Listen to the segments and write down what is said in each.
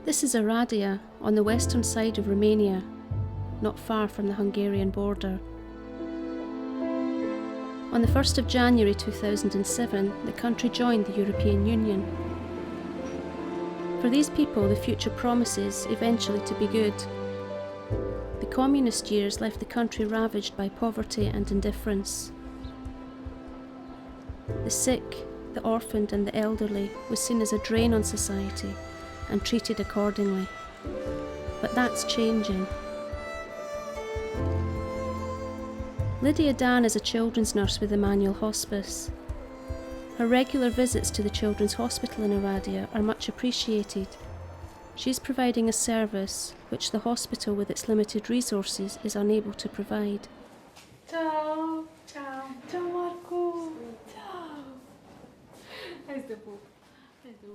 This is Oradea, on the western side of Romania, not far from the Hungarian border. On the 1st of January 2007, the country joined the European Union. For these people, the future promises eventually to be good. The communist years left the country ravaged by poverty and indifference. The sick, the orphaned and the elderly was seen as a drain on society and treated accordingly. But that's changing. Lydia Dan is a children's nurse with Emanuel Hospice. Her regular visits to the Children's Hospital in Oradea are much appreciated. She's providing a service which the hospital, with its limited resources, is unable to provide. Ciao! Ciao! Ciao Marco! Ciao!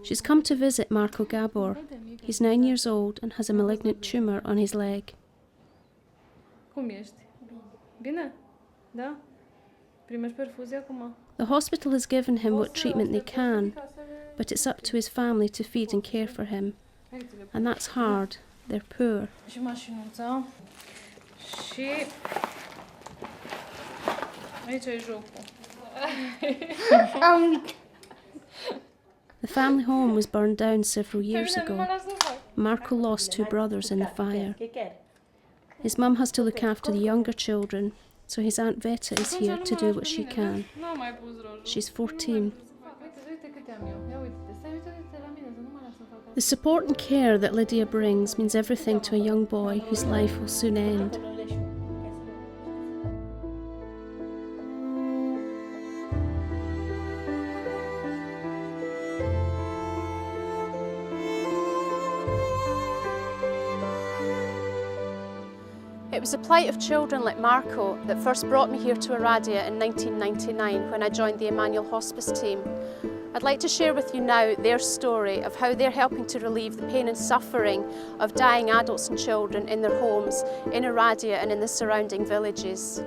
She's come to visit Marco Gabor. He's 9 years old and has a malignant tumour on his leg. Cum ești? Bine? Da? Primești perfuzie acum? The hospital has given him what treatment they can, but it's up to his family to feed and care for him. And that's hard. They're poor. Și mașinuța. Și... aici e jocul. The family home was burned down several years ago. Marco lost 2 brothers in the fire. His mum has to look after the younger children, so his Aunt Veta is here to do what she can. She's 14. The support and care that Lydia brings means everything to a young boy whose life will soon end. It was the plight of children like Marco that first brought me here to Oradea in 1999 when I joined the Emanuel Hospice team. I'd like to share with you now their story of how they're helping to relieve the pain and suffering of dying adults and children in their homes in Oradea and in the surrounding villages.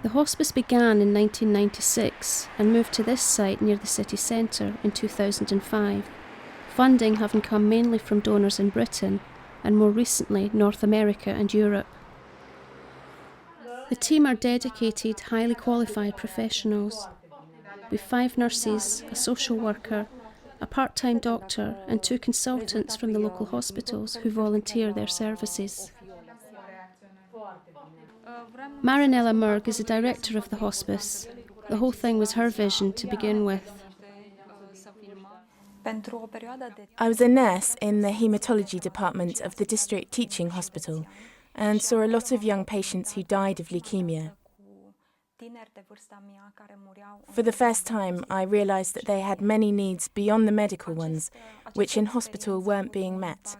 The hospice began in 1996 and moved to this site near the city centre in 2005, funding having come mainly from donors in Britain and more recently North America and Europe. The team are dedicated, highly qualified professionals, with 5 nurses, a social worker, a part-time doctor and 2 consultants from the local hospitals who volunteer their services. Marinella Murg is the director of the hospice. The whole thing was her vision to begin with. I was a nurse in the haematology department of the district teaching hospital and saw a lot of young patients who died of leukemia. For the first time, I realised that they had many needs beyond the medical ones, which in hospital weren't being met.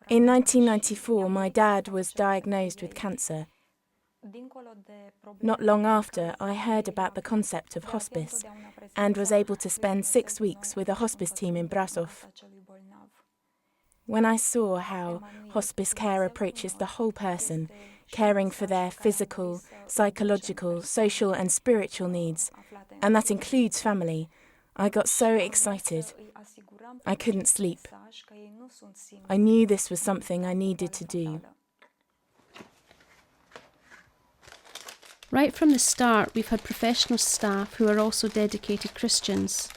In 1994, my dad was diagnosed with cancer. Not long after, I heard about the concept of hospice and was able to spend 6 weeks with a hospice team in Brasov. When I saw how hospice care approaches the whole person, caring for their physical, psychological, social and spiritual needs, and that includes family, I got so excited. I couldn't sleep. I knew this was something I needed to do. Right from the start, we've had professional staff who are also dedicated Christians.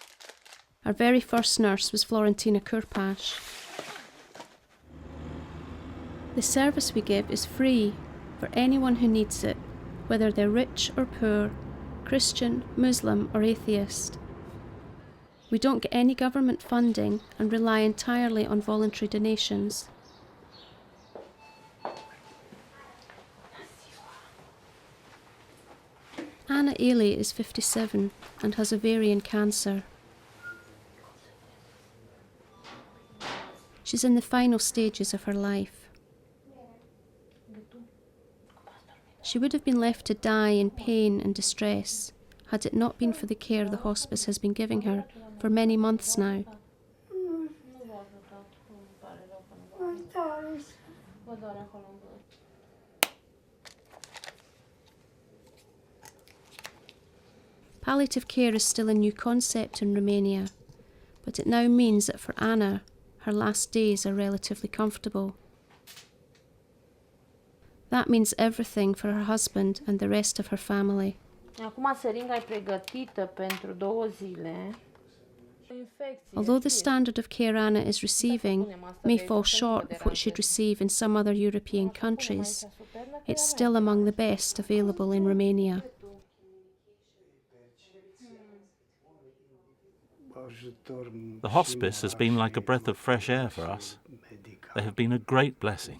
Our very first nurse was Florentina Kurpash. The service we give is free for anyone who needs it, whether they're rich or poor, Christian, Muslim or atheist. We don't get any government funding and rely entirely on voluntary donations. Anna Ely is 57 and has ovarian cancer. She's in the final stages of her life. She would have been left to die in pain and distress had it not been for the care the hospice has been giving her for many months now. Palliative care is still a new concept in Romania, but it now means that for Anna, her last days are relatively comfortable. That means everything for her husband and the rest of her family. Acum seringa e pregătită pentru 2 zile. Although the standard of care Anna is receiving may fall short of what she'd receive in some other European countries, it's still among the best available in Romania. The hospice has been like a breath of fresh air for us. They have been a great blessing.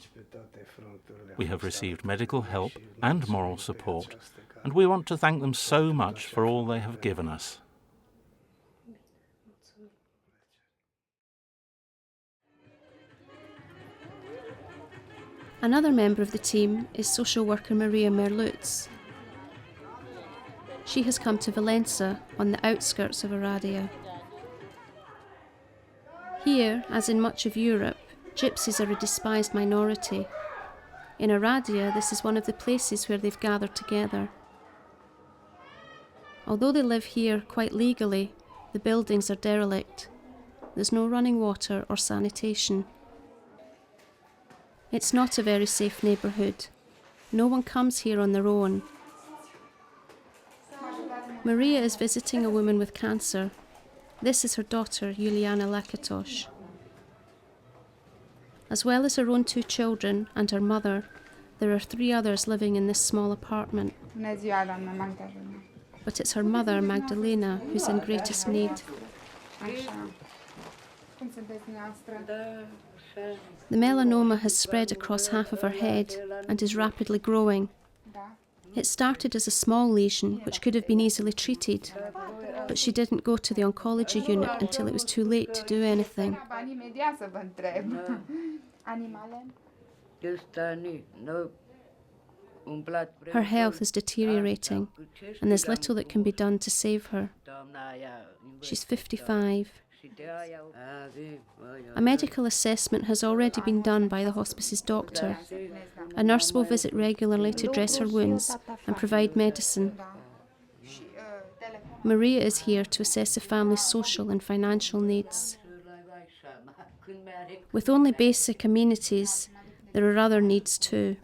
We have received medical help and moral support, and we want to thank them so much for all they have given us. Another member of the team is social worker Maria Merlutz. She has come to Valența, on the outskirts of Oradea. Here, as in much of Europe, gypsies are a despised minority. In Oradea, this is one of the places where they've gathered together. Although they live here quite legally, the buildings are derelict. There's no running water or sanitation. It's not a very safe neighbourhood. No one comes here on their own. Maria is visiting a woman with cancer. This is her daughter, Juliana Lakatosh. As well as her own 2 children and her mother, there are 3 others living in this small apartment. But it's her mother, Magdalena, who's in greatest need. The melanoma has spread across half of her head and is rapidly growing. It started as a small lesion which could have been easily treated, but she didn't go to the oncology unit until it was too late to do anything. Her health is deteriorating, and there's little that can be done to save her. She's 55. A medical assessment has already been done by the hospice's doctor. A nurse will visit regularly to dress her wounds and provide medicine. Maria is here to assess the family's social and financial needs. With only basic amenities, there are other needs too.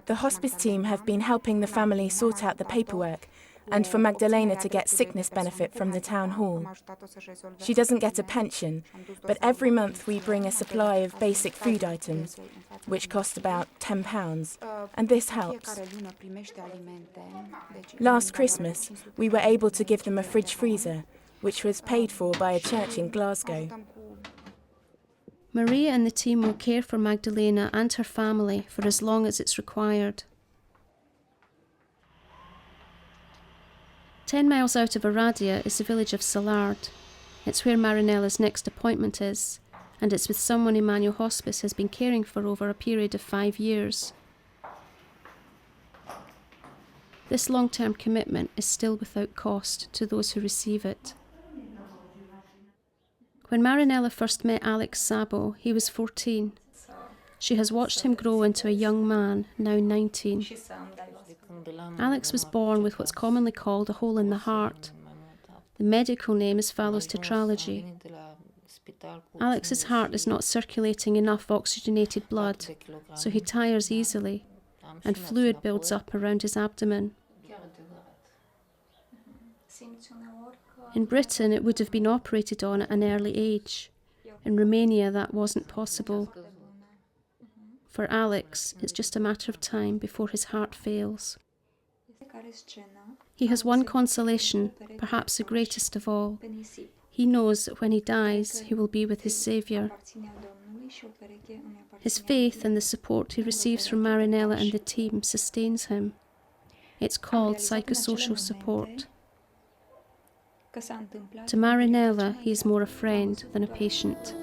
The hospice team have been helping the family sort out the paperwork and for Magdalena to get sickness benefit from the town hall. She doesn't get a pension, but every month we bring a supply of basic food items, which cost about £10, and this helps. Last Christmas, we were able to give them a fridge freezer, which was paid for by a church in Glasgow. Maria and the team will care for Magdalena and her family for as long as it's required. 10 miles out of Oradea is the village of Salard. It's where Marinella's next appointment is, and it's with someone Emanuel Hospice has been caring for over a period of 5 years. This long-term commitment is still without cost to those who receive it. When Marinella first met Alex Sabo, he was 14. She has watched him grow into a young man, now 19. Alex was born with what's commonly called a hole in the heart. The medical name is Fallot's tetralogy. Alex's heart is not circulating enough oxygenated blood, so he tires easily, and fluid builds up around his abdomen. In Britain, it would have been operated on at an early age. In Romania, that wasn't possible. For Alex, it's just a matter of time before his heart fails. He has one consolation, perhaps the greatest of all. He knows that when he dies, he will be with his Saviour. His faith and the support he receives from Marinella and the team sustains him. It's called psychosocial support. To Marinella, he is more a friend than a patient.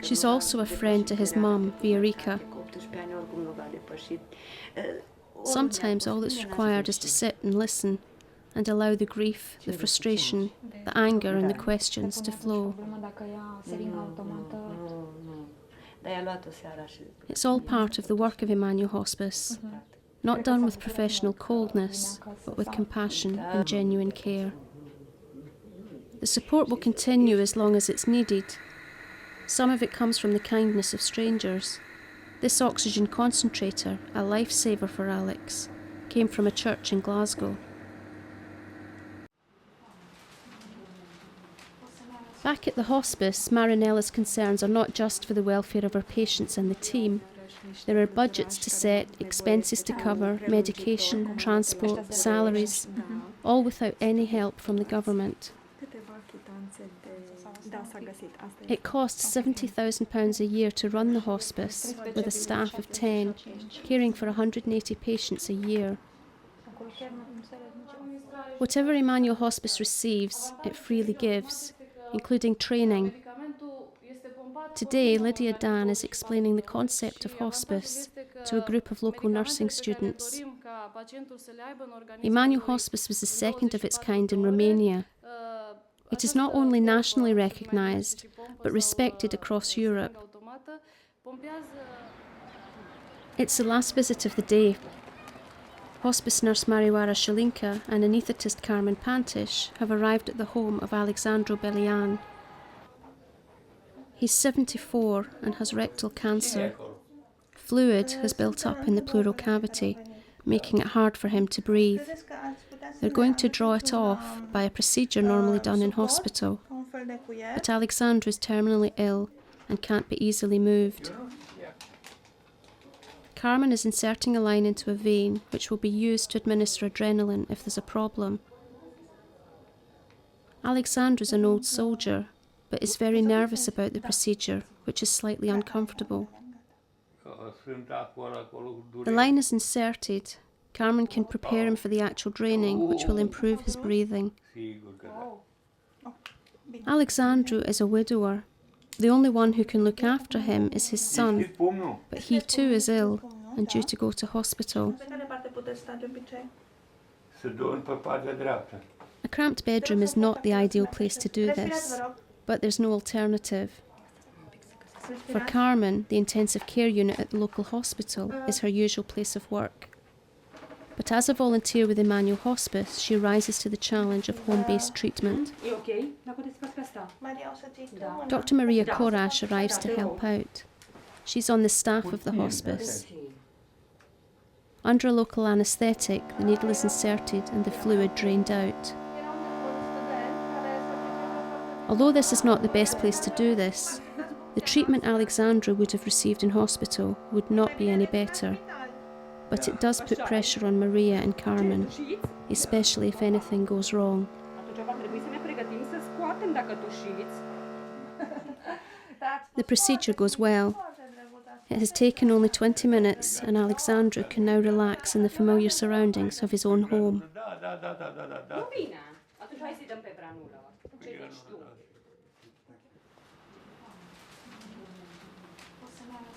She's also a friend to his mum, Viorica. Sometimes all that's required is to sit and listen and allow the grief, the frustration, the anger and the questions to flow. It's all part of the work of Emanuel Hospice, not done with professional coldness, but with compassion and genuine care. The support will continue as long as it's needed. Some of it comes from the kindness of strangers. This oxygen concentrator, a lifesaver for Alex, came from a church in Glasgow. Back at the hospice, Marinella's concerns are not just for the welfare of her patients and the team. There are budgets to set, expenses to cover, medication, transport, salaries, all without any help from the government. It costs £70,000 a year to run the hospice, with a staff of 10, caring for 180 patients a year. Whatever Emanuel Hospice receives, it freely gives, including training. Today, Lydia Dan is explaining the concept of hospice to a group of local nursing students. Emanuel Hospice was the second of its kind in Romania. It is not only nationally recognised, but respected across Europe. It's the last visit of the day. Hospice nurse Mariwara Shalinka and anaesthetist Carmen Pantish have arrived at the home of Alexandru Belian. He's 74 and has rectal cancer. Fluid has built up in the pleural cavity, making it hard for him to breathe. They're going to draw it off by a procedure normally done in hospital. But Alexandru is terminally ill and can't be easily moved. Carmen is inserting a line into a vein which will be used to administer adrenaline if there's a problem. Alexandru is an old soldier, but is very nervous about the procedure, which is slightly uncomfortable. The line is inserted. Carmen can prepare him for the actual draining, which will improve his breathing. Alexandru is a widower. The only one who can look after him is his son, but he too is ill and due to go to hospital. A cramped bedroom is not the ideal place to do this, but there's no alternative. For Carmen, the intensive care unit at the local hospital is her usual place of work. But as a volunteer with Emanuel Hospice, she rises to the challenge of home-based treatment. Dr. Maria Korash arrives to help out. She's on the staff of the hospice. Under a local anaesthetic, the needle is inserted and the fluid drained out. Although this is not the best place to do this, the treatment Alexandru would have received in hospital would not be any better. But it does put pressure on Maria and Carmen, especially if anything goes wrong. The procedure goes well. It has taken only 20 minutes and Alexandru can now relax in the familiar surroundings of his own home.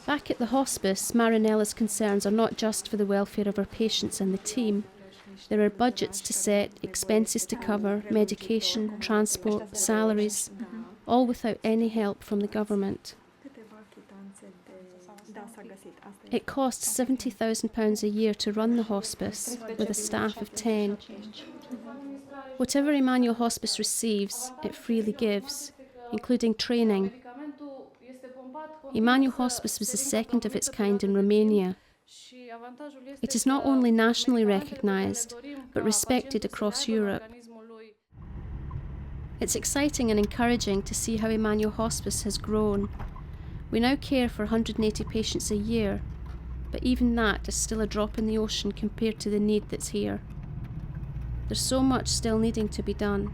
Back at the hospice, Marinella's concerns are not just for the welfare of her patients and the team. There are budgets to set, expenses to cover, medication, transport, salaries, all without any help from the government. It costs £70,000 a year to run the hospice, with a staff of 10. Whatever Emanuel Hospice receives, it freely gives, including training. Emanuel Hospice was the second of its kind in Romania. It is not only nationally recognised, but respected across Europe. It's exciting and encouraging to see how Emanuel Hospice has grown. We now care for 180 patients a year, but even that is still a drop in the ocean compared to the need that's here. There's so much still needing to be done.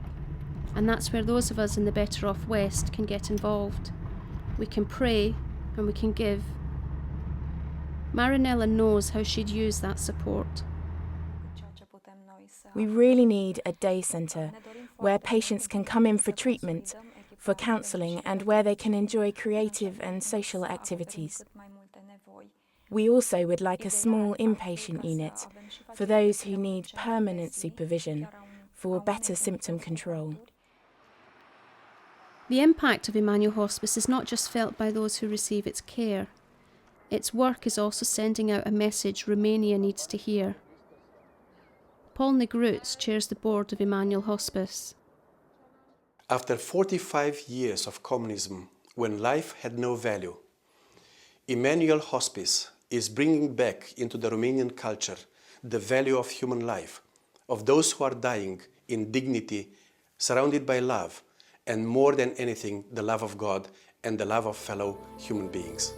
And that's where those of us in the Better Off West can get involved. We can pray and we can give. Marinella knows how she'd use that support. We really need a day centre where patients can come in for treatment, for counselling, and where they can enjoy creative and social activities. We also would like a small inpatient unit for those who need permanent supervision for better symptom control. The impact of Emanuel Hospice is not just felt by those who receive its care. Its work is also sending out a message Romania needs to hear. Paul Negruts chairs the board of Emanuel Hospice. After 45 years of communism, when life had no value, Emanuel Hospice is bringing back into the Romanian culture the value of human life, of those who are dying in dignity, surrounded by love, and more than anything, the love of God and the love of fellow human beings.